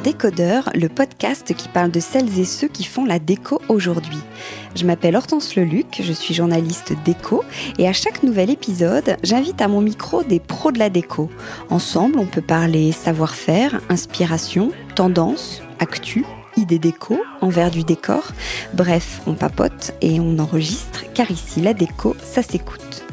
Décodeur, le podcast qui parle de celles et ceux qui font la déco aujourd'hui. Je m'appelle Hortense Leluc, je suis journaliste déco et à chaque nouvel épisode, j'invite à mon micro des pros de la déco. Ensemble, on peut parler savoir-faire, inspiration, tendance, actu, idées déco, envers du décor. Bref, on papote et on enregistre car ici, la déco, ça s'écoute.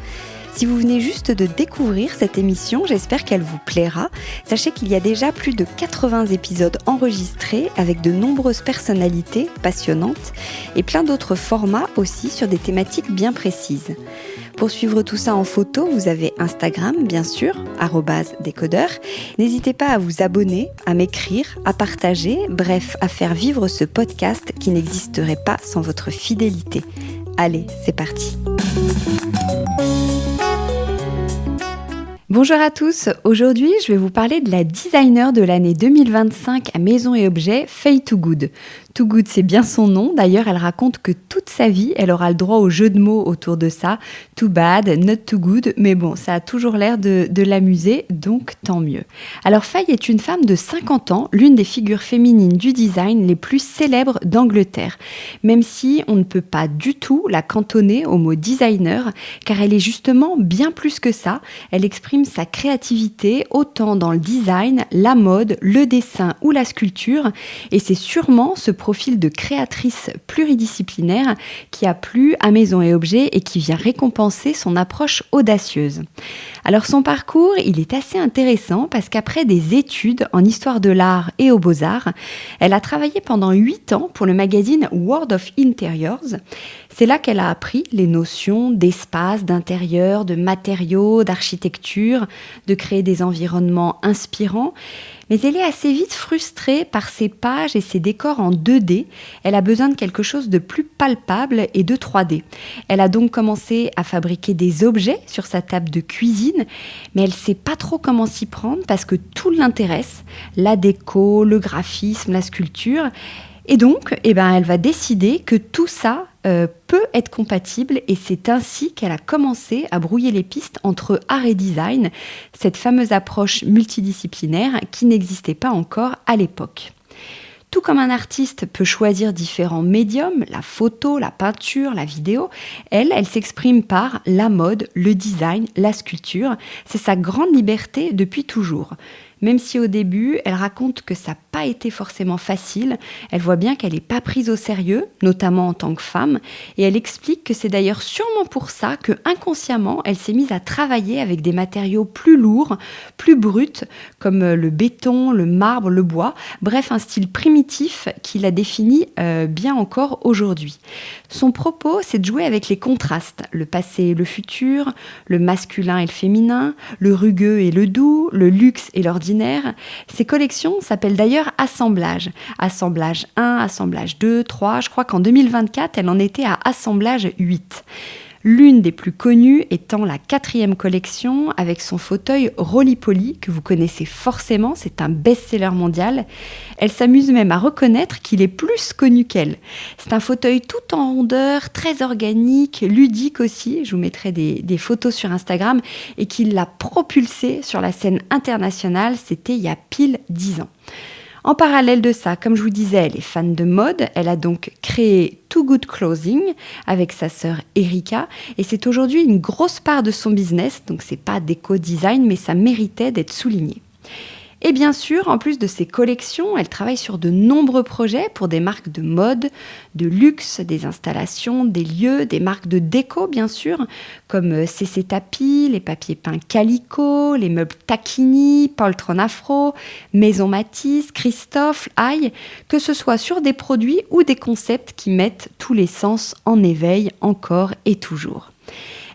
Si vous venez juste de découvrir cette émission, j'espère qu'elle vous plaira. Sachez qu'il y a déjà plus de 80 épisodes enregistrés avec de nombreuses personnalités passionnantes et plein d'autres formats aussi sur des thématiques bien précises. Pour suivre tout ça en photo, vous avez Instagram, bien sûr, @décodeur. N'hésitez pas à vous abonner, à m'écrire, à partager, bref, à faire vivre ce podcast qui n'existerait pas sans votre fidélité. Allez, c'est parti. Bonjour à tous, aujourd'hui je vais vous parler de la designer de l'année 2025 à Maison et Objets, Faye Too Good. Too Good, c'est bien son nom, d'ailleurs elle raconte que toute sa vie elle aura le droit au jeu de mots autour de ça, too bad, not too good, mais bon, ça a toujours l'air de l'amuser, donc tant mieux. Alors Faye est une femme de 50 ans, l'une des figures féminines du design les plus célèbres d'Angleterre, même si on ne peut pas du tout la cantonner au mot designer, car elle est justement bien plus que ça, elle exprime sa créativité autant dans le design, la mode, le dessin ou la sculpture, et c'est sûrement ce profil de créatrice pluridisciplinaire qui a plu à Maison et Objets et qui vient récompenser son approche audacieuse. Alors son parcours, il est assez intéressant parce qu'après des études en histoire de l'art et aux beaux-arts, elle a travaillé pendant 8 ans pour le magazine World of Interiors. C'est là qu'elle a appris les notions d'espace, d'intérieur, de matériaux, d'architecture, de créer des environnements inspirants. Mais elle est assez vite frustrée par ses pages et ses décors en 2D. Elle a besoin de quelque chose de plus palpable et de 3D. Elle a donc commencé à fabriquer des objets sur sa table de cuisine, mais elle ne sait pas trop comment s'y prendre parce que tout l'intéresse, la déco, le graphisme, la sculpture. Et donc, elle va décider que tout ça peut être compatible et c'est ainsi qu'elle a commencé à brouiller les pistes entre art et design, cette fameuse approche multidisciplinaire qui n'existait pas encore à l'époque. Tout comme un artiste peut choisir différents médiums, la photo, la peinture, la vidéo, elle s'exprime par la mode, le design, la sculpture. C'est sa grande liberté depuis toujours. Même si au début, elle raconte que ça n'a pas été forcément facile, elle voit bien qu'elle n'est pas prise au sérieux, notamment en tant que femme, et elle explique que c'est d'ailleurs sûrement pour ça que inconsciemment, elle s'est mise à travailler avec des matériaux plus lourds, plus bruts, comme le béton, le marbre, le bois, bref, un style primitif qui la définit bien encore aujourd'hui. Son propos, c'est de jouer avec les contrastes, le passé et le futur, le masculin et le féminin, le rugueux et le doux, le luxe et l'ordinaire. Ces collections s'appellent d'ailleurs assemblage. Assemblage 1, assemblage 2, 3, je crois qu'en 2024, elle en était à assemblage 8. L'une des plus connues étant la 4e collection avec son fauteuil Roly-Poly que vous connaissez forcément, c'est un best-seller mondial. Elle s'amuse même à reconnaître qu'il est plus connu qu'elle. C'est un fauteuil tout en rondeur, très organique, ludique aussi, je vous mettrai des photos sur Instagram, et qui l'a propulsé sur la scène internationale, c'était il y a pile 10 ans. En parallèle de ça, comme je vous disais, elle est fan de mode. Elle a donc créé Too Good Clothing avec sa sœur Erika. Et c'est aujourd'hui une grosse part de son business. Donc c'est pas déco-design, mais ça méritait d'être souligné. Et bien sûr, en plus de ses collections, elle travaille sur de nombreux projets pour des marques de mode, de luxe, des installations, des lieux, des marques de déco bien sûr, comme CC Tapis, les papiers peints Calico, les meubles Tacchini, Poltron Afro, Maison Matisse, Christophe, Aïe, que ce soit sur des produits ou des concepts qui mettent tous les sens en éveil encore et toujours.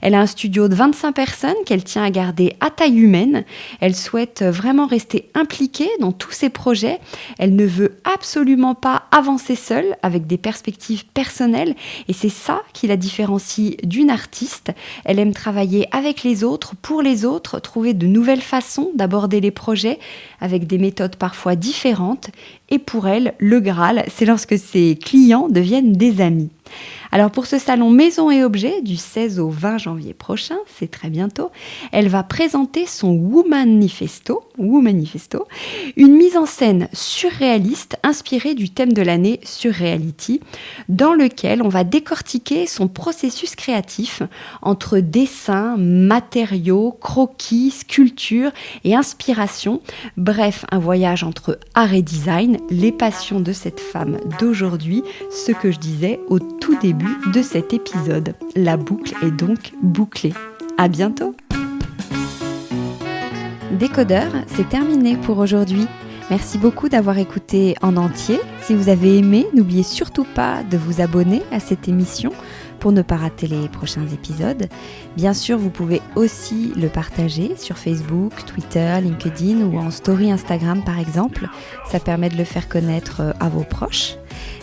Elle a un studio de 25 personnes qu'elle tient à garder à taille humaine. Elle souhaite vraiment rester impliquée dans tous ses projets. Elle ne veut absolument pas avancer seule avec des perspectives personnelles et c'est ça qui la différencie d'une artiste. Elle aime travailler avec les autres, pour les autres, trouver de nouvelles façons d'aborder les projets avec des méthodes parfois différentes. Et pour elle, le Graal, c'est lorsque ses clients deviennent des amis. Alors pour ce salon Maison et Objets du 16 au 20 janvier prochain, c'est très bientôt, elle va présenter son Womanifesto. ou manifesto, une mise en scène surréaliste inspirée du thème de l'année Surreality, dans lequel on va décortiquer son processus créatif entre dessin, matériaux, croquis, sculpture et inspiration. Bref, un voyage entre art et design, les passions de cette femme d'aujourd'hui, ce que je disais au tout début de cet épisode. La boucle est donc bouclée. À bientôt! Décodeur, c'est terminé pour aujourd'hui. Merci beaucoup d'avoir écouté en entier. Si vous avez aimé, n'oubliez surtout pas de vous abonner à cette émission pour ne pas rater les prochains épisodes. Bien sûr, vous pouvez aussi le partager sur Facebook, Twitter, LinkedIn ou en story Instagram par exemple. Ça permet de le faire connaître à vos proches.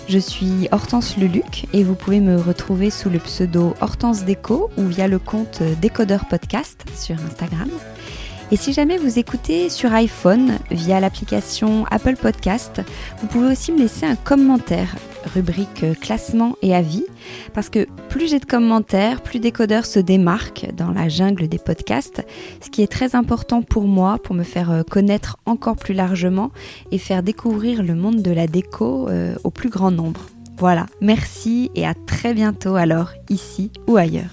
Je suis Hortense Leluc et vous pouvez me retrouver sous le pseudo Hortense Déco ou via le compte Décodeur Podcast sur Instagram. Et si jamais vous écoutez sur iPhone via l'application Apple Podcast, vous pouvez aussi me laisser un commentaire, rubrique classement et avis, parce que plus j'ai de commentaires, plus Décodeur se démarque dans la jungle des podcasts, ce qui est très important pour moi, pour me faire connaître encore plus largement et faire découvrir le monde de la déco au plus grand nombre. Voilà, merci et à très bientôt alors, ici ou ailleurs.